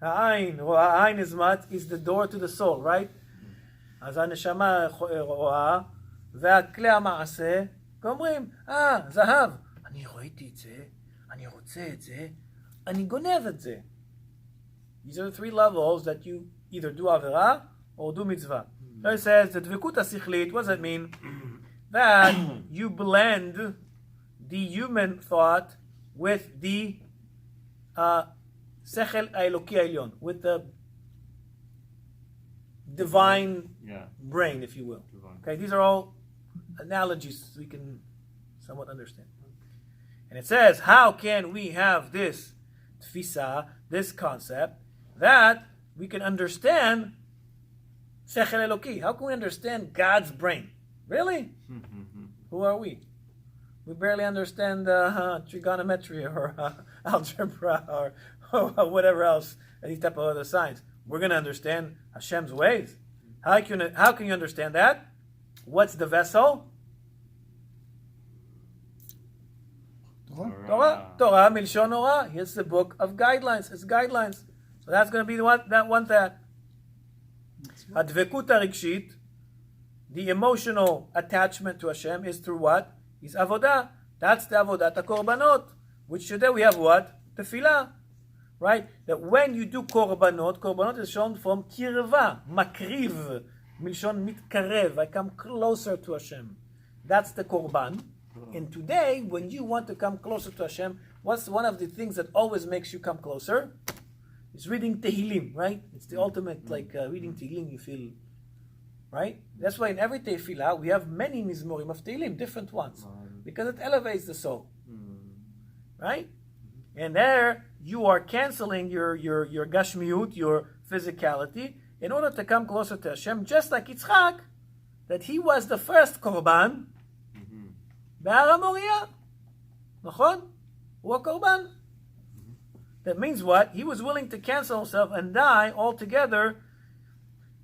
העין, או העין is what? Is the door to the soul, right? אז הנשמה רואה, והכלי המעשה, ואומרים, זהב, אני ראיתי את זה, אני רוצה את זה, אני גונב את זה. These are the three levels that you either do עבירה or do mitzvah. So it says, the דבקות השכלית, what does that mean? That you blend the human thought with the שכל האלוקי העליון, with the divine brain, if you will. Okay, these are all analogies we can somewhat understand. And it says, how can we have this tfisa, this concept, that we can understand sechel eloki? How can we understand God's brain? Really? Who are we? We barely understand trigonometry or algebra or whatever else, any type of other science. We're going to understand Hashem's ways. How can you understand that? What's the vessel? Torah, Milshon Torah. Here's the book of guidelines. It's guidelines. So that's going to be that. Advekut harigshit, the emotional attachment to Hashem, is through what? Is avodah. That's the avodat korbanot. Which today we have what? Tefillah. Right? That when you do korbanot is shown from kirva, makriv, milshon mitkarev. I come closer to Hashem. That's the korban. And today, when you want to come closer to Hashem, what's one of the things that always makes you come closer? It's reading Tehillim, right? It's the ultimate, reading Tehillim, you feel, right? That's why in every Tefillah, we have many Mizmorim of Tehillim, different ones, because it elevates the soul, right? And there, you are canceling your gashmiut, your physicality, in order to come closer to Hashem, just like Yitzchak, that he was the first korban, בהר המוריה, נכון? הוא הקורבן. That means what? He was willing to cancel himself and die altogether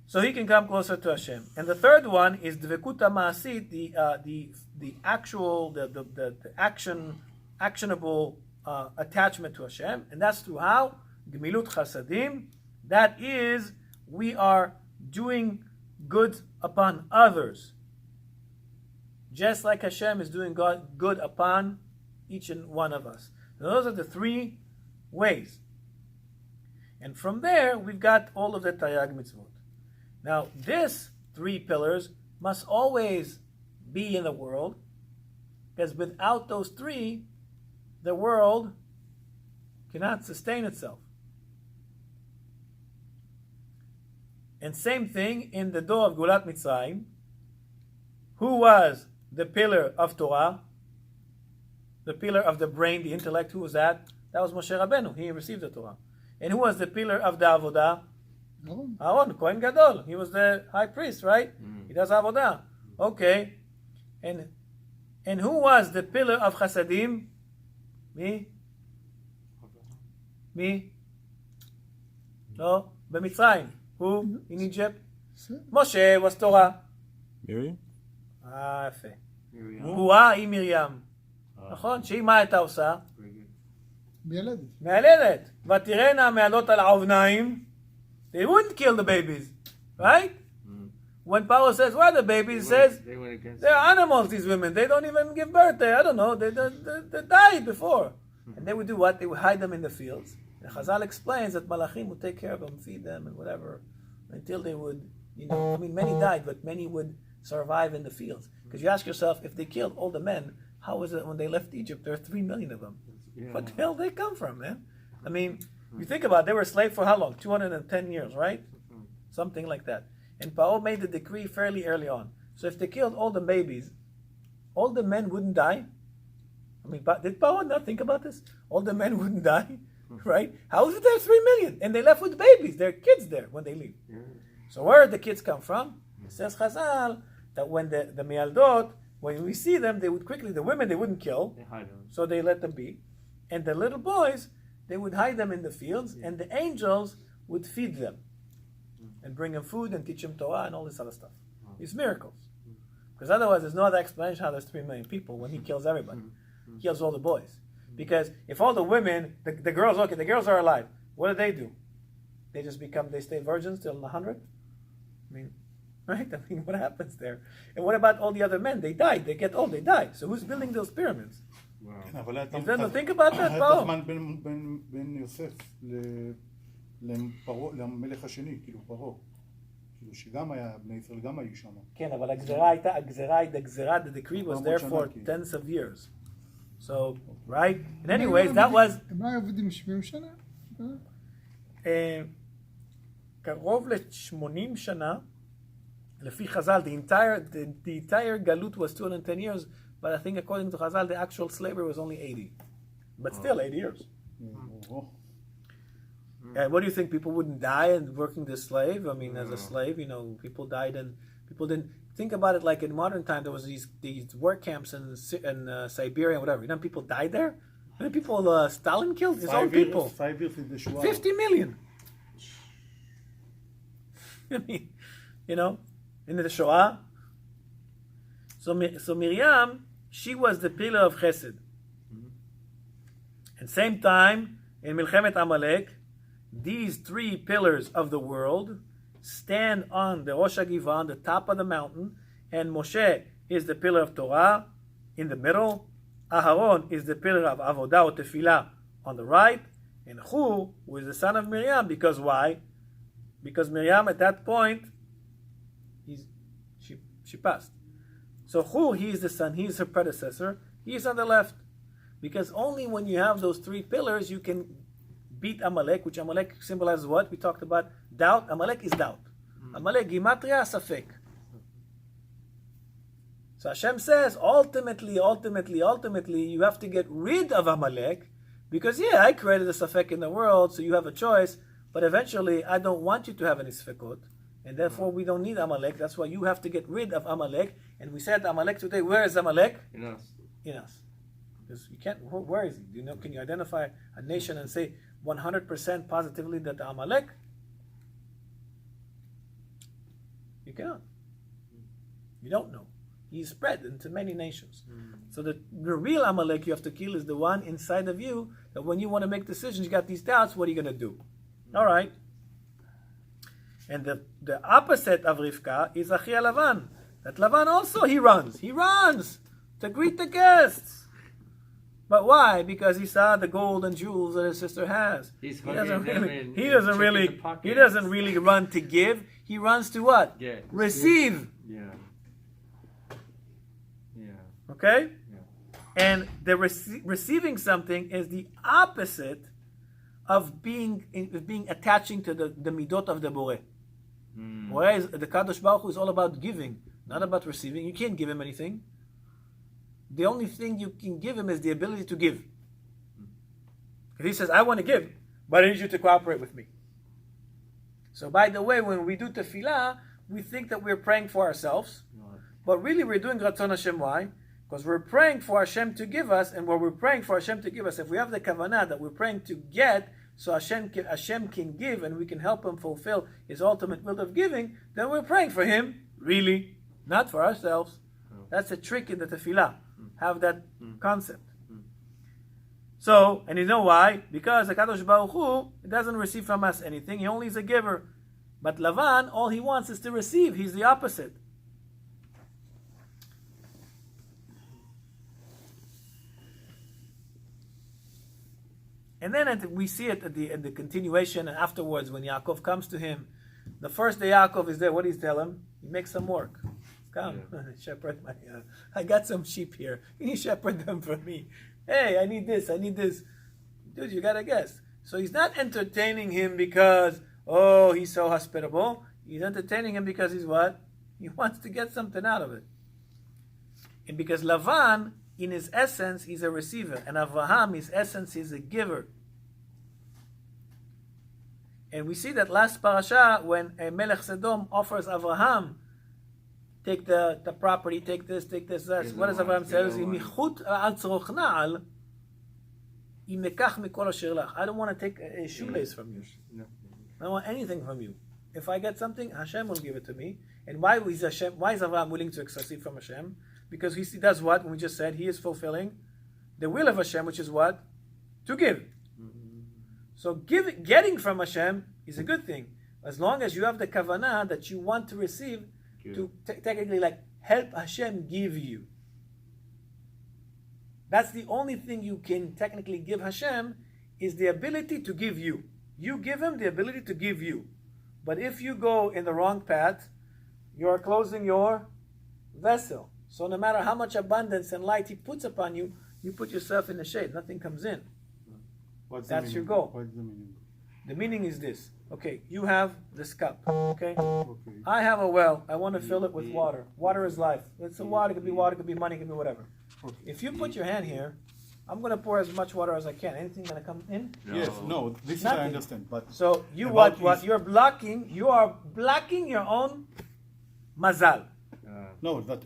so he can come closer to Hashem. And the third one is dvekut ma'asit, the actual, the actionable attachment to Hashem. And that's through how? Gemilut chasadim. That is, we are doing good upon others. Just like Hashem is doing good upon each and one of us. Now, those are the three ways. And from there, we've got all of the Taryag mitzvot. Now, these three pillars must always be in the world, because without those three, the world cannot sustain itself. And same thing in the door of Gulat Mitzrayim. Who was the pillar of Torah, the pillar of the brain, the intellect? Who was that? That was Moshe Rabbeinu. He received the Torah. And who was the pillar of the Avodah? Aaron, Kohen Gadol. He was the high priest, right? He does Avodah. Okay. And who was the pillar of Chasadim? Me? No? B'Mitzrayim. Who? In Egypt? Moshe was Torah. Miriam? יפה. גבורה היא מרים. נכון? שהיא מה הייתה עושה? מיילדת. ותראינה מעלות על האבניים. They wouldn't kill the babies. Right? When Paro says, where are the babies? He says, they're animals, these women. They don't even give birth. I don't know. They died before. And they would do what? They would hide them in the fields. And Chazal explains that Malachim would take care of them, feed them, and whatever, until they would, many died, but many would survive in the fields. Because you ask yourself, if they killed all the men, how is it when they left Egypt, there are 3 million of them? What the hell they come from, man? You think about it, they were slaves for how long? 210 years, right? Something like that. And Paro made the decree fairly early on. So if they killed all the babies, all the men wouldn't die? Did Paro not think about this? All the men wouldn't die, right? How is it there 3 million? And they left with babies. There are kids there when they leave. So where did the kids come from? It says Chazal that when the Mialdot, when we see them, they would quickly, the women they wouldn't kill, They hide them. so they let them be. And the little boys, they would hide them in the fields, and the angels would feed them and bring them food and teach them Torah and all this other stuff. These miracles. Because otherwise, there's no other explanation how there's 3 million people when he kills everybody. He kills all the boys. Because if all the women, the girls, okay, the girls are alive. What do? They stay virgins till 100? I mean, right? I mean, what happens there? And what about all the other men? They died. They get old. They die. So who's building those pyramids? Wow. You don't think about that, היה Paul? תחמן בין יוסף למלך השני, כאילו פרעה. כאילו שגם היה, בני ישראל גם היו שם. כן, אבל הגזרה, the decree was there for tens of years. So, right? And anyways, that was... הם לא היו עובדים 70 שנה? קרוב ל-80 שנה, לפי חז"ל, the entire galut was 210 years, but I think according to Chazal, the actual slavery was only 80. But still, 80 years. And what do you think? People wouldn't die and working the slave? I mean, as a slave, people died and people didn't think about it like in modern time. There was these work camps in Siberia and whatever. People died there. How many people Stalin killed? His own people. 5 years in the Shoah. 50 million. I mean, in the Shoah. So Miriam, she was the pillar of Chesed. And same time, in Milchemet Amalek, these 3 pillars of the world stand on the Rosh HaGivah, on the top of the mountain, and Moshe is the pillar of Torah in the middle, Aharon is the pillar of Avodah or Tefillah on the right, and Hu, who is the son of Miriam, because why? Because Miriam at that point, she passed. So Hu, he is the son, he is her predecessor, he is on the left. Because only when you have those 3 pillars, you can beat Amalek, which Amalek symbolizes what? We talked about doubt. Amalek is doubt. Amalek, Gimatria, Safek. So Hashem says, ultimately, you have to get rid of Amalek, because I created a Safek in the world, so you have a choice, but eventually I don't want you to have any Sfekot, and therefore we don't need Amalek. That's why you have to get rid of Amalek. And we said Amalek today, where is Amalek? In us. In us. Because you can't, where is he? Can you identify a nation and say 100% positively that the Amalek? You cannot. You don't know. He's spread into many nations. So the real Amalek you have to kill is the one inside of you, that when you want to make decisions, you got these doubts, what are you going to do? All right. And the opposite of Rivka is Achia Lavan. That Lavan also, he runs to greet the guests. But why? Because he saw the gold and jewels that his sister has. He doesn't really run to give. He runs to what? Receive. Yeah. Okay? Yeah. And the receiving something is the opposite of being attaching to the midot of the Boreh. Whereas the Kadosh Baruch Hu is all about giving, not about receiving. You can't give him anything. The only thing you can give him is the ability to give. If he says, I want to give, but I need you to cooperate with me. So by the way, when we do tefillah, we think that we're praying for ourselves, but really we're doing Ratzon Hashem. Why? Because we're praying for Hashem to give us, and when we're praying for Hashem to give us, if we have the kavanah that we're praying to get, so Hashem can give and we can help him fulfill his ultimate will of giving, then we're praying for him, really, not for ourselves. That's a trick in the tefillah. Have that concept. So, and you know why? Because the Kadosh Baruch Hu doesn't receive from us anything. He only is a giver. But Lavan, all he wants is to receive. He's the opposite. And then we see it at the continuation and afterwards when Yaakov comes to him. The first day Yaakov is there, what does he tell him? He makes some work. Come, shepherd my... I got some sheep here. Can you shepherd them for me? Hey, I need this. Dude, you gotta guess. So he's not entertaining him because, he's so hospitable. He's entertaining him because he's what? He wants to get something out of it. And because Lavan, in his essence, he's a receiver. And Avraham, his essence, is a giver. And we see that last parasha, when Melech Sodom offers Avraham, take the property, take this. What does Avraham say? I don't want to take a shoelace from you. I don't want anything from you. If I get something, Hashem will give it to me. And why is Avraham willing to receive from Hashem? Because he does what? We just said he is fulfilling the will of Hashem, which is what? To give. So getting from Hashem is a good thing, as long as you have the kavanah that you want to receive, to technically like help Hashem give you. That's the only thing you can technically give Hashem, is the ability to give you. You give him the ability to give you. But if you go in the wrong path, you are closing your vessel. So no matter how much abundance and light he puts upon you, you put yourself in the shade. Nothing comes in. That's your goal. What's the meaning? The meaning is this. Okay, you have this cup. Okay? Okay. I have a well. I want to fill it with water. Water is life. It's a water. It could be water. It could be money. It could be whatever. Okay. If you put your hand here, I'm going to pour as much water as I can. Anything going to come in? Yes, no, this is Nothing. I understand, but So you About what his- you're blocking? You are blocking your own mazal. no, that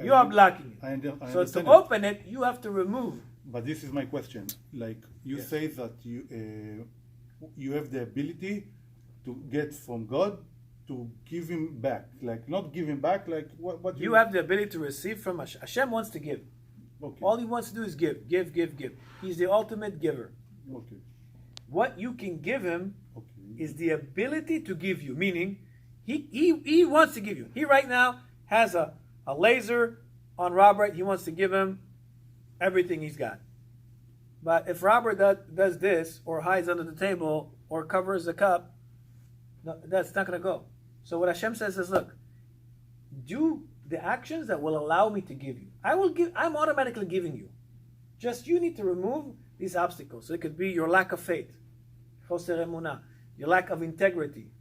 You are blocking it. I So understand to it. open it, you have to remove. But this is my question. Like you Yes. say that you have the ability to get from God to give him back. Like not give him back. Like what You have the ability to receive from Hashem. Hashem wants to give. Okay. All he wants to do is give, give, give, give. He's the ultimate giver. Okay. What you can give him Okay. is the ability to give you. Meaning, he wants to give you. He right now has a laser on Robert. He wants to give him everything he's got. But if Robert does this, or hides under the table, or covers the cup, no, that's not going to go. So what Hashem says is, look, do the actions that will allow me to give you. I'm automatically giving you. Just you need to remove these obstacles. So it could be your lack of faith, choser emunah, your lack of integrity,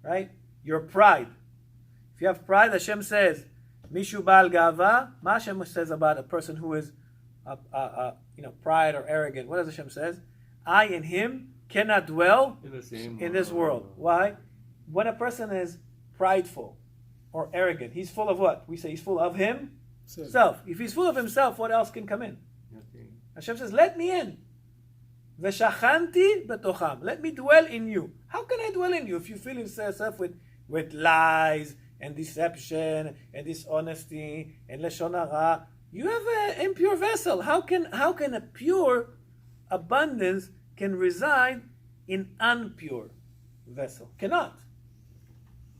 right? Your pride. If you have pride, Hashem says, Mishu Baal Gava. Ma Hashem says about a person who is, pride or arrogant. What does Hashem says? I and him cannot dwell in this world. Why? When a person is prideful or arrogant, he's full of what? We say he's full of himself. If he's full of himself, what else can come in? Hashem says, let me in. V'shachanti betocham. Let me dwell in you. How can I dwell in you if you fill yourself with lies and deception and dishonesty and lashon hara? You have an impure vessel. How can a pure abundance can reside in impure vessel? Cannot.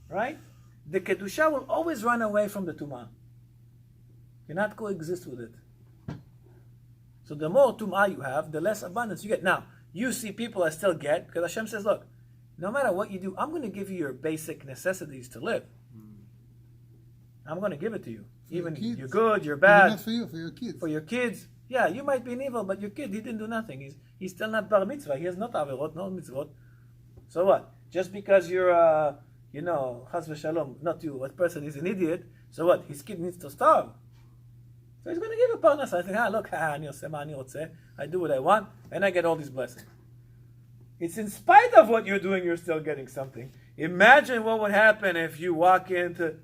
Right? The kedusha will always run away from the tumah. Cannot coexist with it. So the more tumah you have, the less abundance you get. Now, you see people that still get, because Hashem says, look, no matter what you do, I'm going to give you your basic necessities to live. I'm going to give it to you. Even you're good, you're bad. Not for you, for your kids. For your kids, yeah, you might be an evil, but your kid, he didn't do nothing. He's still not bar mitzvah. He has not averot, no mitzvot. So what? Just because you're, chas v'shalom, not you, what person is an idiot, so what? His kid needs to starve. So he's going to give a parnas. I think, look, I do what I want, and I get all these blessings. It's in spite of what you're doing, you're still getting something. Imagine what would happen if you walk into,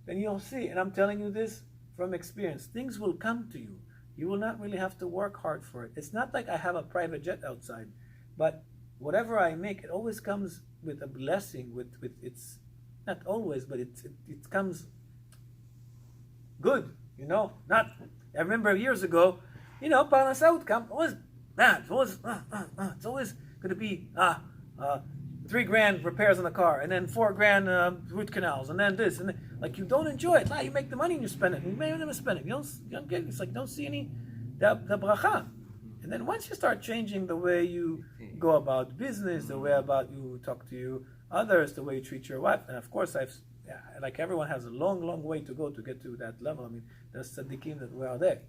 then you'll see, and I'm telling you this from experience, things will come to you. You will not really have to work hard for it. It's not like I have a private jet outside, but whatever I make, it always comes with a blessing, with it's, not always, but it comes good, not, I remember years ago, parnasa would come, always bad, it's always going to be, $3,000 repairs on the car, and then $4,000 root canals, and then this, and then, like, you don't enjoy it. You make the money and you spend it. You may never spend it. You don't get it. It's like, don't see any, the bracha. And then once you start changing the way you go about business, the way about you talk to others, the way you treat your wife, and of course like everyone has a long, long way to go to get to that level. I mean, there's tzaddikim that were there.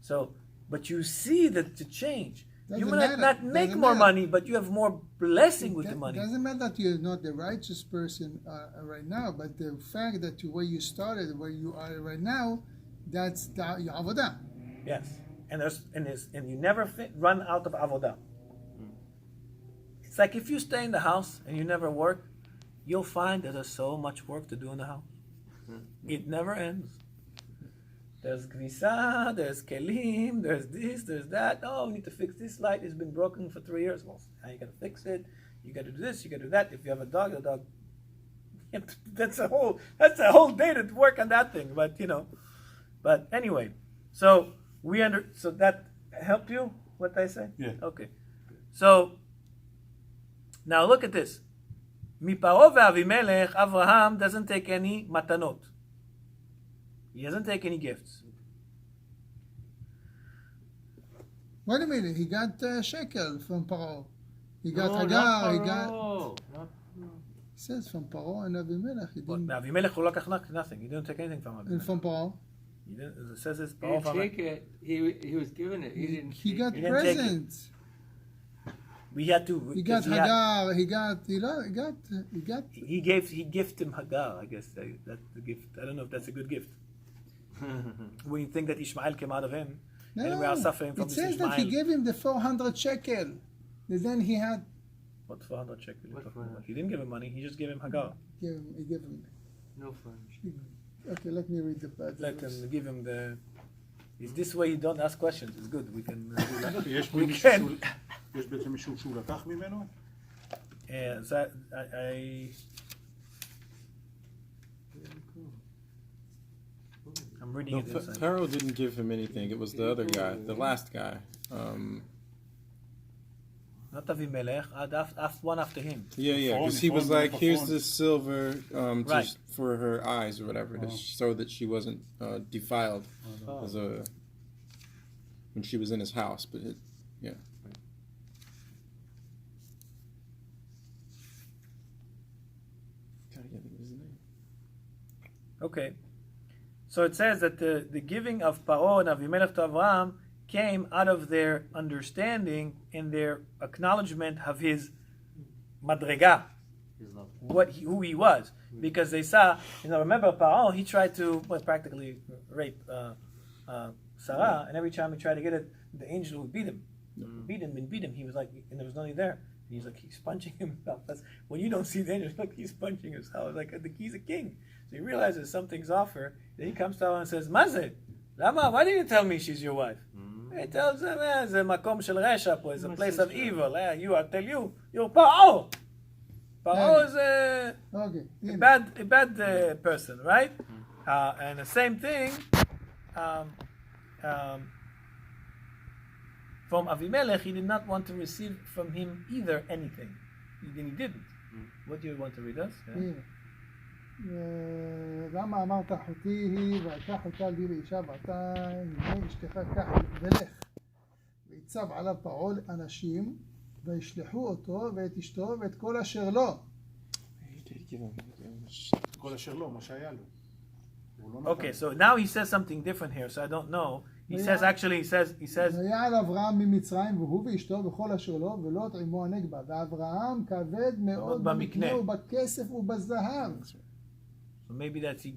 So, but you see that to change. You might not make more money, but you have more blessing with the money. It doesn't matter that you're not the righteous person right now, but the fact that where you started, where you are right now, that's your avodah. Yes, and you never run out of avodah. It's like if you stay in the house and you never work, you'll find that there's so much work to do in the house. It never ends. There's gvisa, there's kelim, there's this, there's that. Oh, we need to fix this light. It's been broken for 3 years. Well, now you got to fix it. You got to do this. You got to do that. If you have a dog, that's a whole day to work on that thing. But but anyway, so so that helped you. What I say? Yeah. Okay. So, now look at this. מפרעה ואבימלך, Avraham doesn't take any matanot. He doesn't take any gifts. Wait a minute, he got shekel from Paro. He got No, Hagar, not he got... Paro. Not- He says from Paro and Avimelech, he But didn't... Avimelech who לקח nothing. He didn't take anything from And Avimelech. from Paro, He didn't, it says it's He Paro didn't from take it. He was given it. He didn't. he take got it. didn't take it. presents. We had to. He got because had- Hagar, he got... He gifted him Hagar. I guess that's the gift. I don't know if that's a good gift. When you think that Ishmael came out of him, and we are suffering from it this says Ishmael. that he gave him the 400 shekel. And then he had... What 400 shekel? you What talking 400? about? He didn't give him money. He just gave him Hagar. He gave him... No fun. Okay, let me read the Let verse. him give him the. Is this way you don't ask questions? It's good. We can. Do that. יש We מישהו can. שהוא- יש בעצם מישהו שהוא לקח ממנו? So I I'm reading No, it inside. Pharaoh didn't give him anything. It was the other guy, the last guy. Not Avimelech, one after him. Yeah, because he Pharaoh, was like, Pharaoh. "Here's this silver Right. just for her eyes or whatever, to so that she wasn't defiled as a when she was in his house." But yeah. Gotta get his name. Okay. So it says that the giving of Paro and Avimelech to Avraham came out of their understanding and their acknowledgement of his madrega, His love. who he was, because they saw, remember Paro, he tried to practically rape Sarah, and every time he tried to get it, the angel would beat him, beat him. He was like, and there was nobody there. And he's like, he's punching himself. That's when you don't see the angel, look, he's punching himself. Like he's a king, so he realizes something's off her. Then he comes to her and says, "Mazeh, Lama, why didn't you tell me she's your wife?" He tells him, "It's a makom shel resha, it's a My place of sister. evil. I tell you, you're Paro. Paro is Okay. a bad person, right? And the same thing from Avimelech, he did not want to receive from him either anything. Then he didn't. What do you want to read us? Yeah. הנה. למה אמרת אחותי היא והייתה אחותה לי לאישה ואתה הנה אשתך קח ולך ויצב עליו פרעה אנשים וישלחו אותו ואת אשתו ואת כל אשר לו. He did give him. כל אשר לא, מה שהיה לו. הוא לא נתן. Okay, so now he says something different here, so I don't know. He says actually, he says ויעל אברהם ממצרים והוא ואשתו וכל אשר לו ולוט עמו הנגבה ואברהם כבד מאוד במקנה ובכסף ובזהב. so maybe that's he.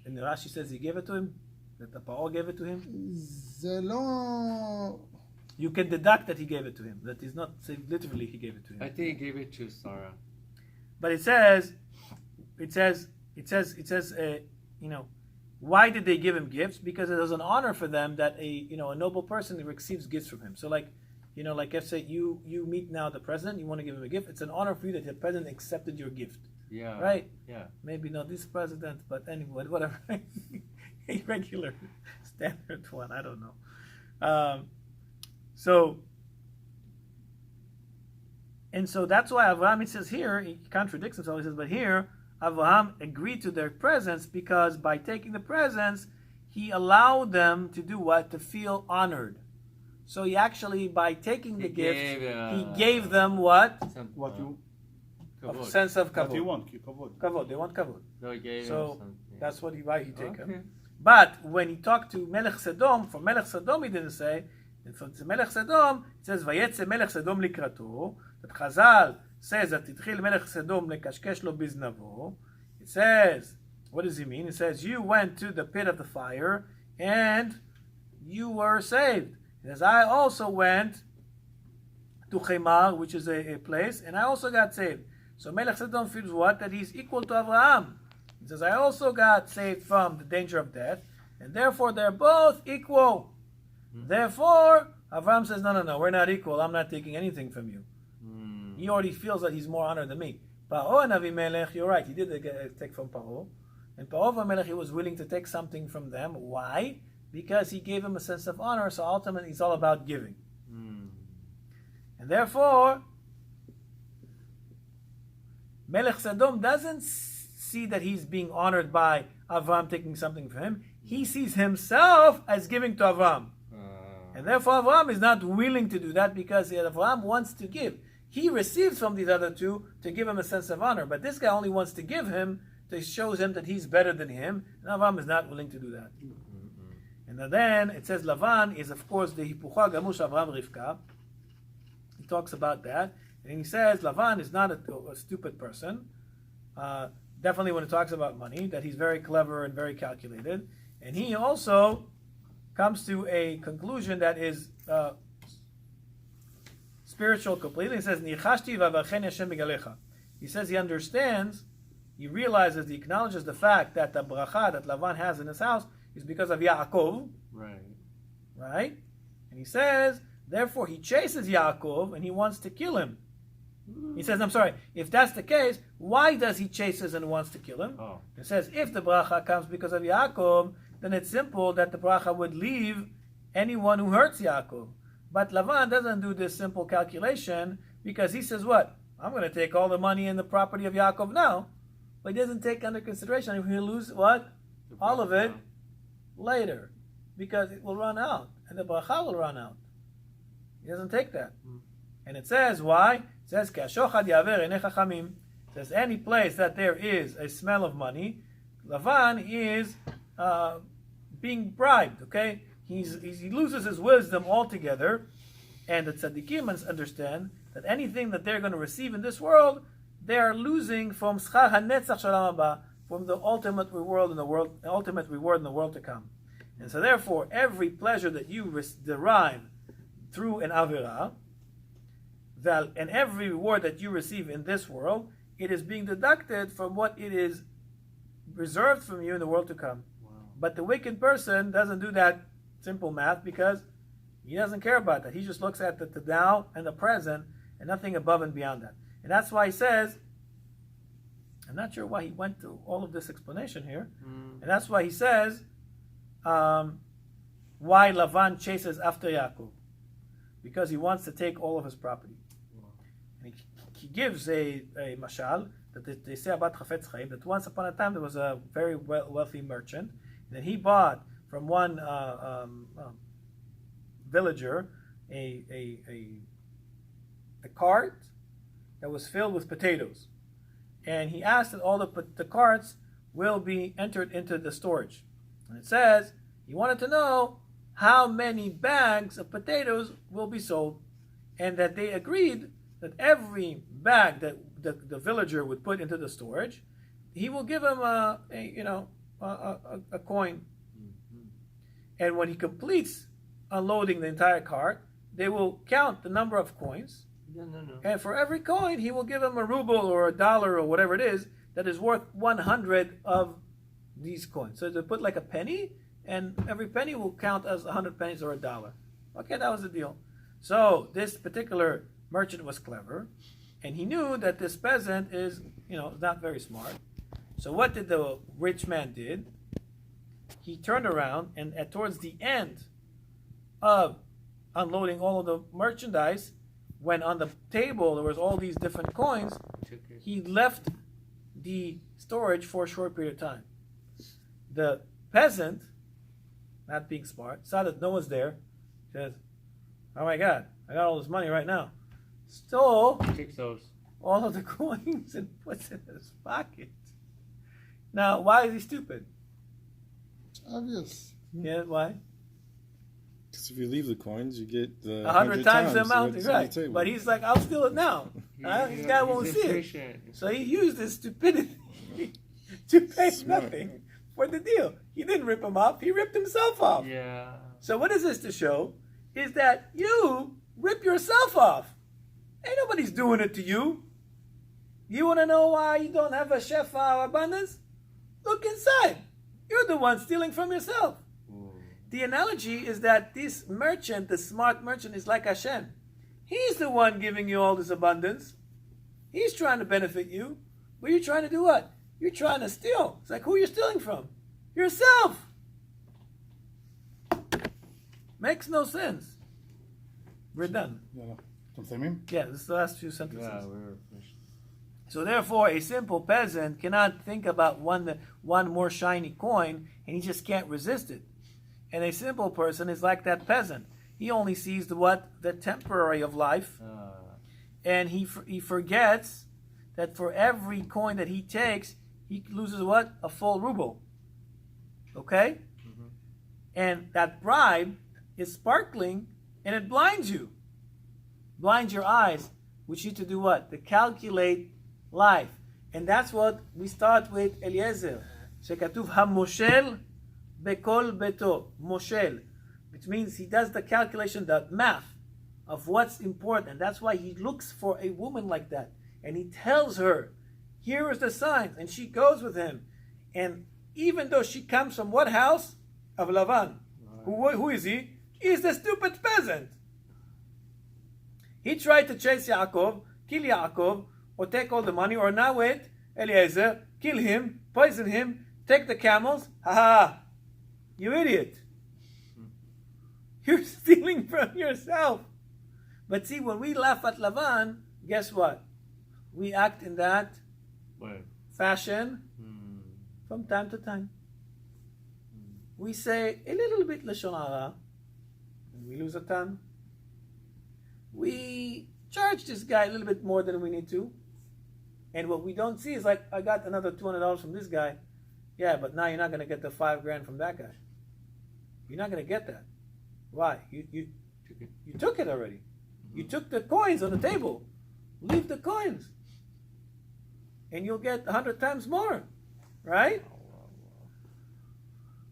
And Rashi says he gave it to him. That the Paro gave it to him. זה לא... You can deduct that he gave it to him. That is not say literally he gave it to him. I think he gave it to Sarah. But it says, why did they give him gifts? Because it was an honor for them that a noble person receives gifts from him. So like if say you meet now the president, you want to give him a gift. It's an honor for you that the president accepted your gift, Yeah. right? Yeah. Maybe not this president, but anyway, whatever, a regular standard one. I don't know. So that's why Avraham, it says here, he contradicts himself. He says, but here, Avraham agreed to their presents because by taking the presents, he allowed them to do what? To feel honored. So he actually, by taking the gift, he gave them what? What you A sense of what you kavod. want, כבוד. Kavod. They want kavod. So he gave So him something. that's why he take Okay. him. But when he talked to Melech Sodom, for Melech Sodom he didn't say. And for Melech Sodom, it says, "Vayetze Melech Sodom likrato." That Chazal says that Itchil Melech Sodom lekashkesh lo biznavo. It says, what does he mean? It says, you went to the pit of the fire and you were saved. It says, I also went to Chemar, which is a place, and I also got saved. So Melech Sodom feels what? That he's equal to Avraham. He says, I also got saved from the danger of death, and therefore they're both equal. Therefore, Avraham says, no, we're not equal. I'm not taking anything from you. He already feels that he's more honored than me. Paro and Avimelech, you're right, he did take from Paro. And Paro and Avimelech, he was willing to take something from them. Why? Because he gave him a sense of honor, so ultimately it's all about giving. And therefore, Melech Sodom doesn't see that he's being honored by Avram taking something from him. He sees himself as giving to Avram. And therefore Avram is not willing to do that because Avram wants to give. He receives from these other two to give him a sense of honor. But this guy only wants to give him to show him that he's better than him. And Avram is not willing to do that. And then it says Lavan is of course the Hipucha Gamush Avram Rivka. He talks about that. And he says Lavan is not a stupid person. Definitely when it talks about money, that he's very clever and very calculated. And he also comes to a conclusion that is spiritual completely. He says, Nichashti v'avachen Hashem b'galecha. He says he understands, he realizes, he acknowledges the fact that the bracha that Lavan has in his house is because of Yaakov. Right? And he says, therefore he chases Yaakov and he wants to kill him. He says, I'm sorry, if that's the case, why does he chases and wants to kill him? It says, if the bracha comes because of Yaakov, then it's simple that the bracha would leave anyone who hurts Yaakov. But Lavan doesn't do this simple calculation because he says, what? I'm going to take all the money and the property of Yaakov now. But he doesn't take under consideration if he'll lose what? All of it later. Because it will run out. And the bracha will run out. He doesn't take that. And it says, why? It says, K'ashochad yaver enei chachamim. It says, any place that there is a smell of money, Lavan is being bribed, okay? He loses his wisdom altogether, and the tzaddikim understand that anything that they're going to receive in this world, they are losing from schar hanetzach shalom haba, from the ultimate reward in the world to come. And so therefore, every pleasure that you derive through an avera, and every reward that you receive in this world, it is being deducted from what it is reserved from you in the world to come. But the wicked person doesn't do that simple math because he doesn't care about that. He just looks at the now and the present and nothing above and beyond that. And that's why he says, I'm not sure why he went to all of this explanation here. And that's why he says, why Lavan chases after Yaakov. Because he wants to take all of his property. And he gives a mashal that they say about Chafetz Chaim, that once upon a time there was a very wealthy merchant, and then he bought from one villager a cart that was filled with potatoes. And he asked that all the carts will be entered into the storage. And it says he wanted to know how many bags of potatoes will be sold. And that they agreed that every bag that the villager would put into the storage, he will give him a coin. And when he completes unloading the entire cart, they will count the number of coins. And for every coin, he will give him a ruble or a dollar or whatever it is that is worth 100 of these coins. So they put like a penny, and every penny will count as 100 pennies or a dollar. Okay, that was the deal. So this particular merchant was clever, and he knew that this peasant is, not very smart. So what did the rich man did? He turned around, and towards the end of unloading all of the merchandise, when on the table there was all these different coins, he left the storage for a short period of time. The peasant, not being smart, saw that no one's there, says, oh my God, I got all this money right now. Stole all of the coins and puts it in his pocket. Now, why is he stupid? Obvious. Yeah, why? Because if you leave the coins, you get the 100 times the amount, what's on the right? table. But he's like, I'll steal it now. This guy won't see it. So he used his stupidity to pay nothing for the deal. He didn't rip him off. He ripped himself off. Yeah. So what is this to show? Is that you rip yourself off. Ain't nobody's doing it to you. You want to know why you don't have a shefa or abundance? Look inside. You're the one stealing from yourself. The analogy is that this merchant, the smart merchant, is like Hashem. He's the one giving you all this abundance. He's trying to benefit you. But you're trying to do what? You're trying to steal. It's like, who are you stealing from? Yourself. Makes no sense. We're done. Yeah. אתם מסיימים? Yeah, this is the last few sentences. Yeah, we're finished. So therefore, a simple peasant cannot think about one more shiny coin, and he just can't resist it. And a simple person is like that peasant. He only sees the temporary of life, and he forgets that for every coin that he takes, he loses what? A full ruble. Okay? Mm-hmm. And that bribe is sparkling, and it blinds you. Blinds your eyes, which you to do what? To calculate life. And that's what we start with Eliezer. שכתוב המושל בכל ביתו. מושל. Which means he does the calculation, the math of what's important. And that's why he looks for a woman like that. And he tells her, here is the signs. And she goes with him. And even though she comes from what house? Of Lavan. Who is he? He's the stupid peasant. He tried to chase Yaakov, kill Yaakov, or take all the money, or now wait, Eliezer, kill him, poison him, take the camels. Ha ha! You idiot! You're stealing from yourself. But see, when we laugh at Lavan, guess what? We act in that Wait. fashion from time to time. We say a little bit Lashon Hara, and we lose a ton. We charge this guy a little bit more than we need to. And what we don't see is like, I got another $200 from this guy. Yeah, but now you're not going to get the $5,000 from that guy. You're not going to get that. Why? You took it already. You took the coins on the table. Leave the coins. And you'll get 100 times more. Right?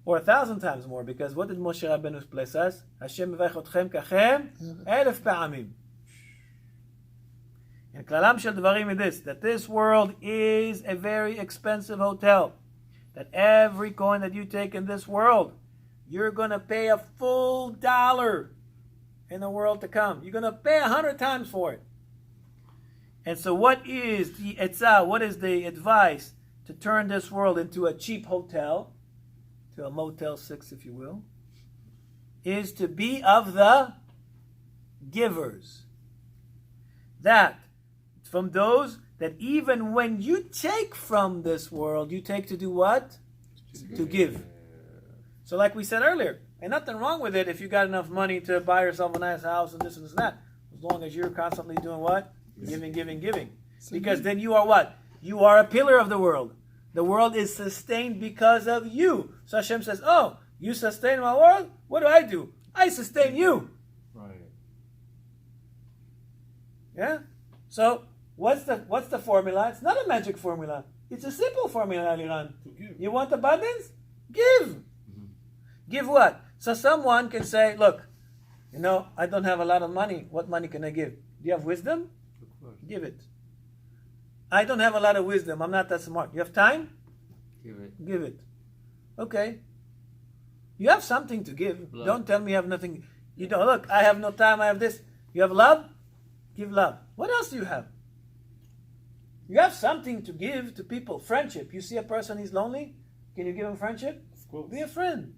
Or 1,000 times more, because what did Moshe Rabbeinu bless us? Hashem yivach otchem kachem 1,000 pa'amim. And klalam shel dvarim is this, that this world is a very expensive hotel. That every coin that you take in this world, you're going to pay a full dollar in the world to come. You're going to pay 100 times for it. And so what is the etzah, what is the advice to turn this world into a cheap hotel? To a Motel 6, if you will, is to be of the givers. That, from those that even when you take from this world, you take to do what? To give. So like we said earlier, and nothing wrong with it if you got enough money to buy yourself a nice house and this and that, as long as you're constantly doing what? Giving. Because then you are what? You are a pillar of the world. The world is sustained because of you. So Hashem says, oh, you sustain my world? What do? I sustain you. Right. Yeah? So, what's the formula? It's not a magic formula. It's a simple formula, Liran. You want abundance? Give. Mm-hmm. Give what? So someone can say, look, I don't have a lot of money. What money can I give? Do you have wisdom? Give it. I don't have a lot of wisdom. I'm not that smart. You have time? Give it. Okay. You have something to give. Love. Don't tell me you have nothing. You don't. Look, I have no time. I have this. You have love? Give love. What else do you have? You have something to give to people. Friendship. You see a person, he's lonely? Can you give him friendship? Of course. Be a friend.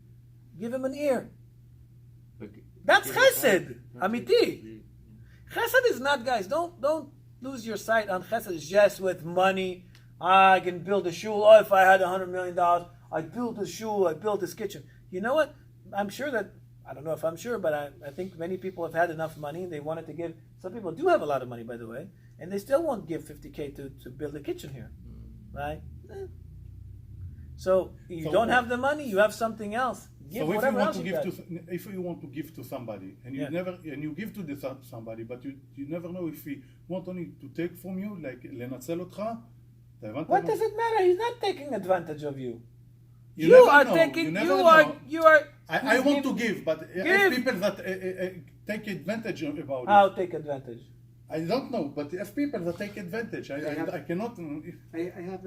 Give him an ear. But That's give chesed. it- Amiti. Chesed is not, guys, don't lose your sight on chesed just with money. I can build a shul. Oh, if I had $100 million, I'd build a shul, I'd build this kitchen. You know what? I'm sure that, I don't know if I'm sure, but I think many people have had enough money and they wanted to give. Some people do have a lot of money, by the way, and they still won't give $50K to build a kitchen here. Right? So you So- don't have the money, you have something else. Give So if you whatever want else to you give got. if you want to give to somebody and you Yeah. you give to somebody, but you never know if he want only to take from you, like לנצל אותך, אתה הבנת? What does it matter? He's not taking advantage of you. You You never are know. taking. You never You know. are. You are. I he's want to giving- give, but Give. people that take advantage about How it. take advantage? I don't know, but if people that take advantage, I cannot. I have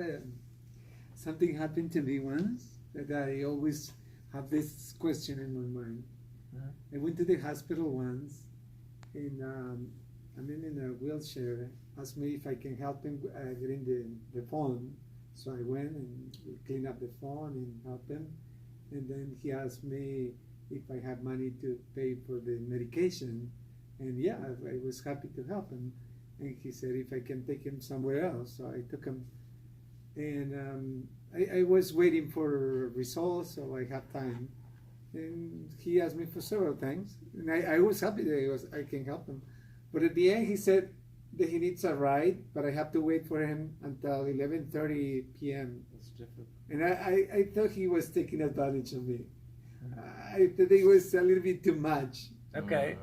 something happened to me once that I always have this question in my mind. I went to the hospital once, and I'm in a wheelchair. Asked me if I can help him getting the phone. So I went and cleaned up the phone and helped him. And then he asked me if I have money to pay for the medication. And yeah, I was happy to help him. And he said if I can take him somewhere else, so I took him. And I was waiting for results, so I had time. And he asked me for several things, and I was happy that I can help him. But at the end, he said that he needs a ride, but I have to wait for him until 11:30 p.m. That's different. And I thought he was taking advantage of me. I thought it was a little bit too much. Okay.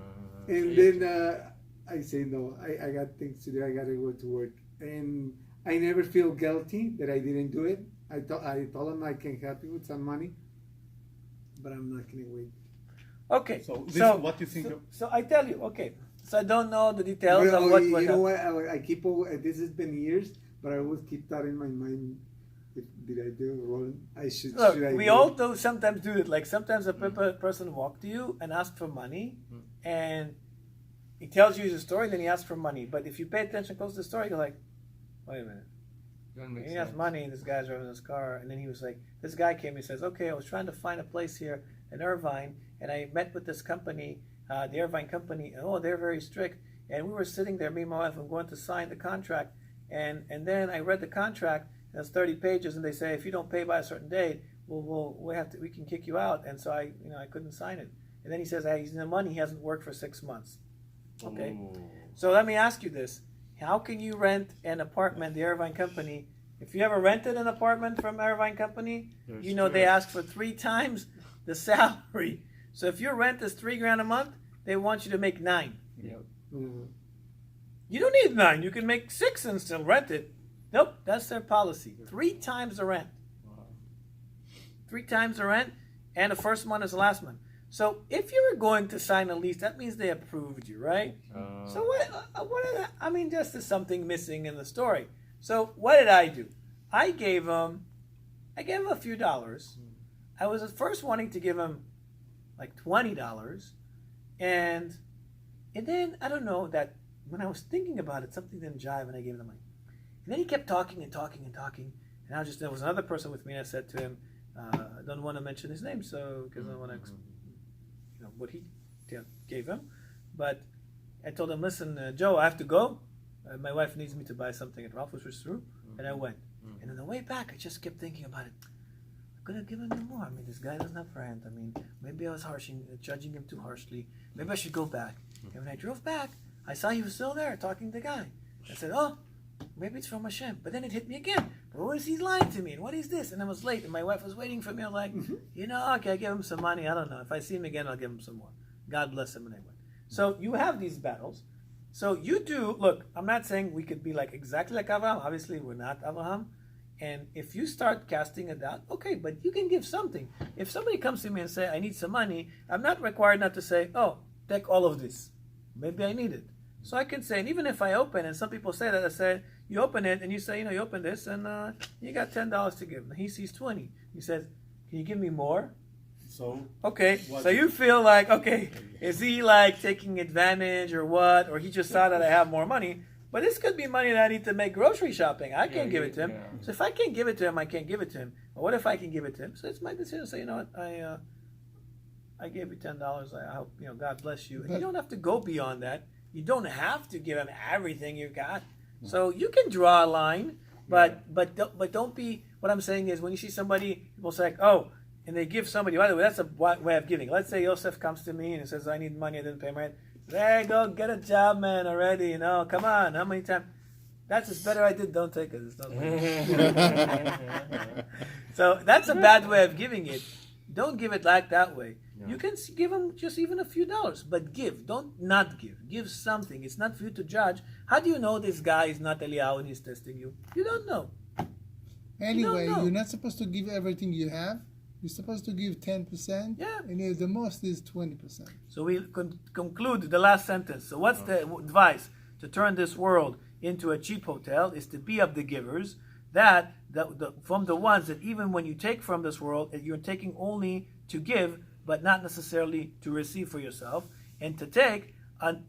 And then I say, no, I got things to do. I got to go to work. And I never feel guilty that I didn't do it. I told him I can help you with some money, but I'm not going to wait. Okay. So this is what you think So, of- so I tell you, okay. So I don't know the details Well, of what you was know what? I keep, this has been years, but I always keep that in my mind. Did I do it wrong? Should I Look, we do all it? do sometimes do it. Like sometimes a person walk to you and ask for money, and he tells you his story, then he asks for money. But if you pay attention close to the story, you're like, wait a minute. Doesn't make He has sense. money, and this guy's driving his car, and then he was like, this guy came. He says, okay, I was trying to find a place here in Irvine, and I met with this company, the Irvine company. And, oh, they're very strict. And we were sitting there, me and my wife, and going to sign the contract, and then I read the contract. And it's 30 pages, and they say if you don't pay by a certain date, we can kick you out. And so I couldn't sign it. And then he says he's in the money. He hasn't worked for 6 months. Okay. Ooh. So let me ask you this: how can you rent an apartment, the Irvine Company? If you ever rented an apartment from Irvine Company, They're you know they strict. ask for 3 times the salary. So if your rent is $3,000 a month, they want you to make 9. Mhm. You don't need 9. You can make 6 and still rent it. Nope, that's their policy. 3 times the rent. Wow. 3 times the rent, and the first month is the last month. So if you were going to sign a lease, that means they approved you, right? So what is that? I mean, just there's something missing in the story. So what did I do? I gave him a few dollars. I was at first wanting to give him like $20, and then I don't know that when I was thinking about it, something didn't jive, and I gave him the money. And then he kept talking and talking and talking, and there was another person with me. And I said to him, I don't want to mention his name, so because I don't want to, what he gave him. But I told him, listen, Joe, I have to go. My wife needs me to buy something at Ralph, which was true, and I went. And on the way back, I just kept thinking about it. I'm gonna give him more. I mean, this guy doesn't have friends. I mean, maybe I was judging him too harshly. Maybe I should go back. And when I drove back, I saw he was still there talking to the guy. I said, oh, maybe it's from Hashem. But then it hit me again. What is he lying to me? And what is this? And I was late, and my wife was waiting for me. I was like, okay, I give him some money. I don't know. If I see him again, I'll give him some more. God bless him. And I went. So you have these battles. So you do, look, I'm not saying we could be like exactly like Abraham. Obviously, we're not Abraham. And if you start casting a doubt, okay, but you can give something. If somebody comes to me and say, I need some money, I'm not required not to say, oh, take all of this. Maybe I need it. So I can say, and even if I open, and some people say that, I say, you open it, and you say, you open this, and you got $10 to give. And he sees 20. He says, can you give me more? So Okay, What- so you feel like, okay, is he like taking advantage or what? Or he just saw that I have more money. But this could be money that I need to make grocery shopping. I can't give it to him. yeah. So if I can't give it to him, I can't give it to him. But what if I can give it to him? So it's my decision to say, you know what, I gave you $10. I hope, God bless you. And you But- don't have to go beyond that. You don't have to give him everything you got. So you can draw a line, but don't be. What I'm saying is, when you see somebody, people say, oh, and they give somebody. By the way, that's a way of giving. Let's say Yosef comes to me and says, I need money. I didn't pay my rent. There, go get a job, man. Already, come on. How many times? That's just better. I did. Don't take it. It's not So that's a bad way of giving it. Don't give it like that way. Yeah. You can give them just even a few dollars, but give. Don't not give. Give something. It's not for you to judge. How do you know this guy is not Eliyahu and he's testing you? You don't know. Anyway, know. you're not supposed to give everything you have. You're supposed to give 10%. Yeah. And the most is 20%. So we conclude the last sentence. So what's the advice to turn this world into a cheap hotel is to be of the givers, that from the ones that even when you take from this world, you're taking only to give, but not necessarily to receive for yourself, and to take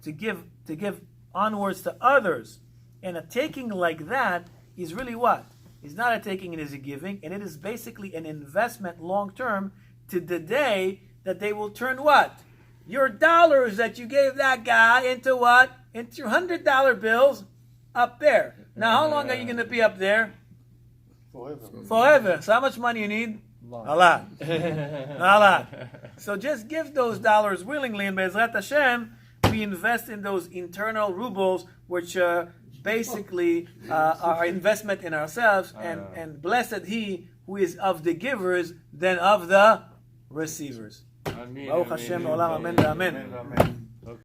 to give onwards to others. And a taking like that is really what? It's not a taking, it is a giving, and it is basically an investment long term to the day that they will turn what? your dollars that you gave that guy into what? Into $100 bills up there. Now, how long are you going to be up there? Forever. Forever. So how much money you need? A lot. A lot. So just give those dollars willingly, and Be'ezrat Hashem, we invest in those internal rubles, which basically are investment in ourselves, and blessed he who is of the givers than of the receivers. Amen, Baruch amen, Hashem, amen. Olam, Amen, Amen. Amen.